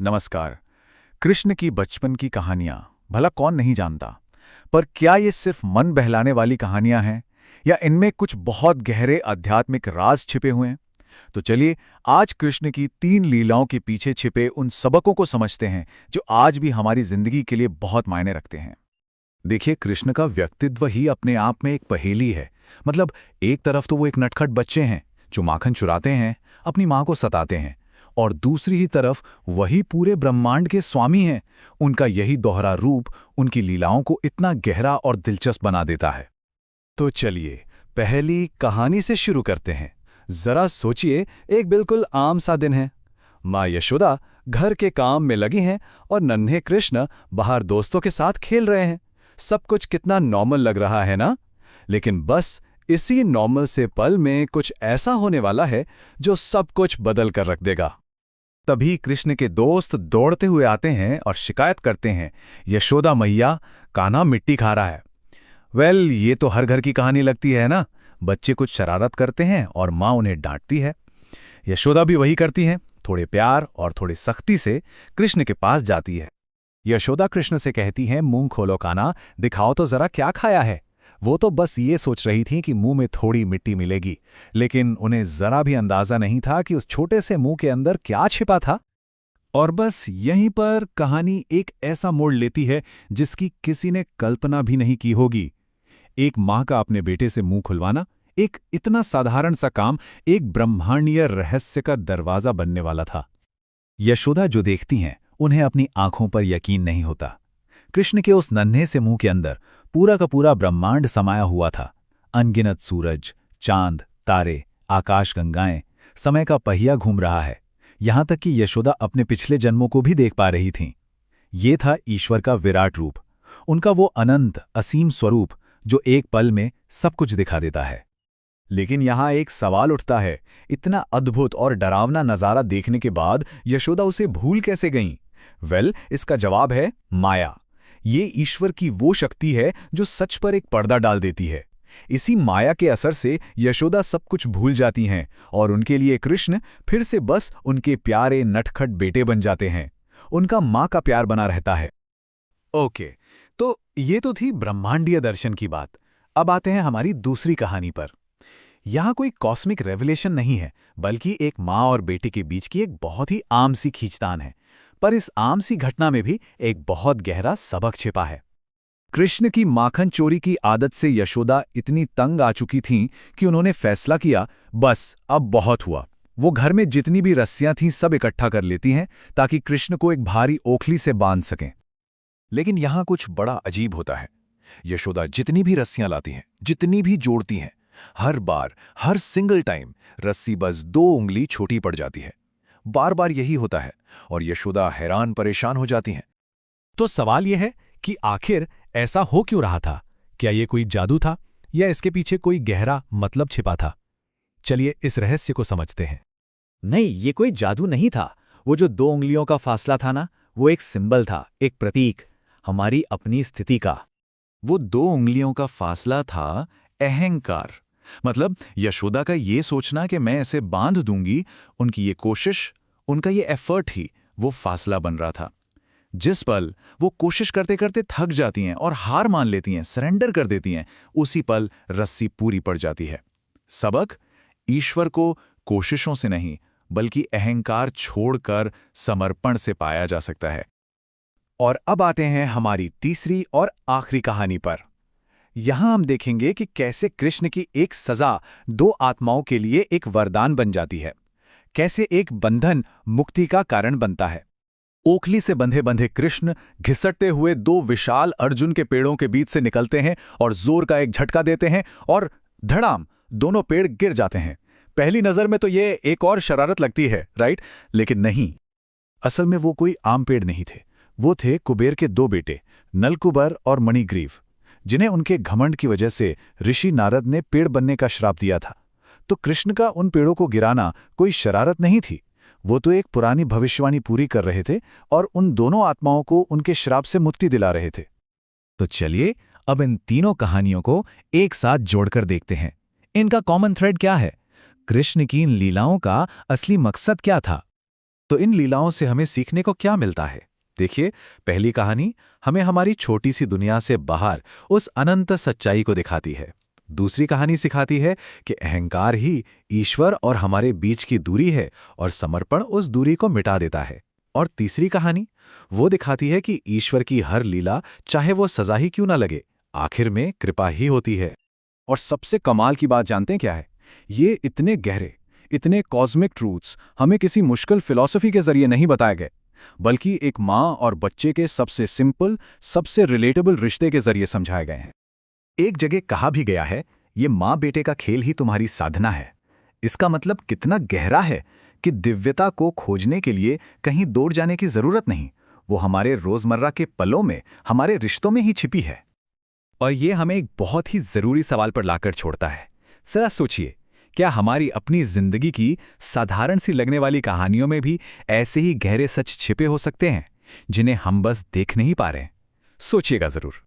नमस्कार। कृष्ण की बचपन की कहानियां भला कौन नहीं जानता, पर क्या ये सिर्फ मन बहलाने वाली कहानियां हैं या इनमें कुछ बहुत गहरे आध्यात्मिक राज छिपे हुए हैं? तो चलिए आज कृष्ण की 3 लीलाओं के पीछे छिपे उन सबकों को समझते हैं जो आज भी हमारी जिंदगी के लिए बहुत मायने रखते हैं। देखिए, कृष्ण का व्यक्तित्व ही अपने आप में एक पहेली है। मतलब एक तरफ तो वो एक नटखट बच्चे हैं जो माखन चुराते हैं, अपनी माँ को सताते हैं, और दूसरी ही तरफ वही पूरे ब्रह्मांड के स्वामी हैं। उनका यही दोहरा रूप उनकी लीलाओं को इतना गहरा और दिलचस्प बना देता है। तो चलिए पहली कहानी से शुरू करते हैं। जरा सोचिए, एक बिल्कुल आम सा दिन है। माँ यशोदा घर के काम में लगी हैं और नन्हे कृष्ण बाहर दोस्तों के साथ खेल रहे हैं। सब कुछ कितना नॉर्मल लग रहा है ना? लेकिन बस इसी नॉर्मल से पल में कुछ ऐसा होने वाला है जो सब कुछ बदल कर रख देगा। तभी कृष्ण के दोस्त दौड़ते हुए आते हैं और शिकायत करते हैं, यशोदा मैया, कान्हा मिट्टी खा रहा है। ये तो हर घर की कहानी लगती है ना। बच्चे कुछ शरारत करते हैं और माँ उन्हें डांटती है। यशोदा भी वही करती हैं, थोड़े प्यार और थोड़ी सख्ती से कृष्ण के पास जाती है। यशोदा कृष्ण से कहती हैं, मुंह खोलो कान्हा, दिखाओ तो जरा क्या खाया है। वो तो बस ये सोच रही थी कि मुंह में थोड़ी मिट्टी मिलेगी, लेकिन उन्हें जरा भी अंदाजा नहीं था कि उस छोटे से मुंह के अंदर क्या छिपा था। और बस यहीं पर कहानी एक ऐसा मोड़ लेती है जिसकी किसी ने कल्पना भी नहीं की होगी। एक माँ का अपने बेटे से मुंह खुलवाना, एक इतना साधारण सा काम, एक ब्रह्मांडीय रहस्य का दरवाजा बनने वाला था। यशोदा जो देखती हैं, उन्हें अपनी आंखों पर यकीन नहीं होता। कृष्ण के उस नन्हे से मुंह के अंदर पूरा का पूरा ब्रह्मांड समाया हुआ था। अनगिनत सूरज, चांद, तारे, आकाशगंगाएं, समय का पहिया घूम रहा है। यहां तक कि यशोदा अपने पिछले जन्मों को भी देख पा रही थीं। ये था ईश्वर का विराट रूप, उनका वो अनंत असीम स्वरूप जो एक पल में सब कुछ दिखा देता है। लेकिन यहां एक सवाल उठता है, इतना अद्भुत और डरावना नजारा देखने के बाद यशोदा उसे भूल कैसे गईं? इसका जवाब है माया। ये ईश्वर की वो शक्ति है जो सच पर एक पर्दा डाल देती है। इसी माया के असर से यशोदा सब कुछ भूल जाती हैं और उनके लिए कृष्ण फिर से बस उनके प्यारे नटखट बेटे बन जाते हैं। उनका माँ का प्यार बना रहता है। ओके, तो ये तो थी ब्रह्मांडीय दर्शन की बात। अब आते हैं हमारी दूसरी कहानी पर। यहाँ कोई कॉस्मिक रेवलेशन नहीं है, बल्कि एक माँ और बेटे के बीच की एक बहुत ही आम सी खींचतान है। पर इस आम सी घटना में भी एक बहुत गहरा सबक छिपा है। कृष्ण की माखन चोरी की आदत से यशोदा इतनी तंग आ चुकी थीं कि उन्होंने फैसला किया, बस अब बहुत हुआ। वो घर में जितनी भी रस्सियां थीं सब इकट्ठा कर लेती हैं ताकि कृष्ण को एक भारी ओखली से बांध सकें। लेकिन यहां कुछ बड़ा अजीब होता है। यशोदा जितनी भी रस्सियां लाती हैं, जितनी भी जोड़ती हैं, हर बार, हर सिंगल टाइम रस्सी बस 2 उंगली छोटी पड़ जाती है। बार बार यही होता है और यशोदा हैरान परेशान हो जाती हैं। तो सवाल यह है कि आखिर ऐसा हो क्यों रहा था? क्या ये कोई जादू था या इसके पीछे कोई गहरा मतलब छिपा था? चलिए इस रहस्य को समझते हैं। नहीं, ये कोई जादू नहीं था। वो जो 2 उंगलियों का फासला था ना, वो एक सिंबल था, एक प्रतीक, हमारी अपनी स्थिति का। वो 2 उंगलियों का फासला था अहंकार। मतलब यशोदा का ये सोचना कि मैं इसे बांध दूंगी, उनकी ये कोशिश, उनका ये एफर्ट ही वो फासला बन रहा था। जिस पल वो कोशिश करते करते थक जाती हैं और हार मान लेती हैं, सरेंडर कर देती हैं, उसी पल रस्सी पूरी पड़ जाती है। सबक, ईश्वर को कोशिशों से नहीं बल्कि अहंकार छोड़कर समर्पण से पाया जा सकता है। और अब आते हैं हमारी तीसरी और आखिरी कहानी पर। यहां हम देखेंगे कि कैसे कृष्ण की एक सजा 2 आत्माओं के लिए एक वरदान बन जाती है। कैसे एक बंधन मुक्ति का कारण बनता है। ओखली से बंधे बंधे कृष्ण घिसटते हुए 2 विशाल अर्जुन के पेड़ों के बीच से निकलते हैं और जोर का एक झटका देते हैं और धड़ाम, दोनों पेड़ गिर जाते हैं। पहली नजर में तो ये एक और शरारत लगती है, राइट? लेकिन नहीं, असल में वो कोई आम पेड़ नहीं थे। वो थे कुबेर के 2 बेटे, नलकुबर और मणिग्रीव, जिन्हें उनके घमंड की वजह से ऋषि नारद ने पेड़ बनने का श्राप दिया था। तो कृष्ण का उन पेड़ों को गिराना कोई शरारत नहीं थी। वो तो एक पुरानी भविष्यवाणी पूरी कर रहे थे और उन दोनों आत्माओं को उनके श्राप से मुक्ति दिला रहे थे। तो चलिए अब इन तीनों कहानियों को एक साथ जोड़कर देखते हैं। इनका कॉमन थ्रेड क्या है? कृष्ण की इन लीलाओं का असली मकसद क्या था? तो इन लीलाओं से हमें सीखने को क्या मिलता है? देखिए, पहली कहानी हमें हमारी छोटी सी दुनिया से बाहर उस अनंत सच्चाई को दिखाती है। दूसरी कहानी सिखाती है कि अहंकार ही ईश्वर और हमारे बीच की दूरी है और समर्पण उस दूरी को मिटा देता है। और तीसरी कहानी वो दिखाती है कि ईश्वर की हर लीला, चाहे वो सजा ही क्यों ना लगे, आखिर में कृपा ही होती है। और सबसे कमाल की बात जानते हैं क्या है? ये इतने गहरे, इतने कॉस्मिक ट्रूथ्स हमें किसी मुश्किल फिलॉसफी के जरिए नहीं बताए गए, बल्कि एक माँ और बच्चे के सबसे सिंपल, सबसे रिलेटेबल रिश्ते के जरिए समझाए गए हैं। एक जगह कहा भी गया है, ये माँ बेटे का खेल ही तुम्हारी साधना है। इसका मतलब कितना गहरा है कि दिव्यता को खोजने के लिए कहीं दूर जाने की जरूरत नहीं, वो हमारे रोजमर्रा के पलों में, हमारे रिश्तों में ही छिपी है। और ये हमें एक बहुत ही जरूरी सवाल पर लाकर छोड़ता है। जरा सोचिए, क्या हमारी अपनी जिंदगी की साधारण सी लगने वाली कहानियों में भी ऐसे ही गहरे सच छिपे हो सकते हैं, जिन्हें हम बस देख नहीं पा रहे हैं? सोचिएगा जरूर।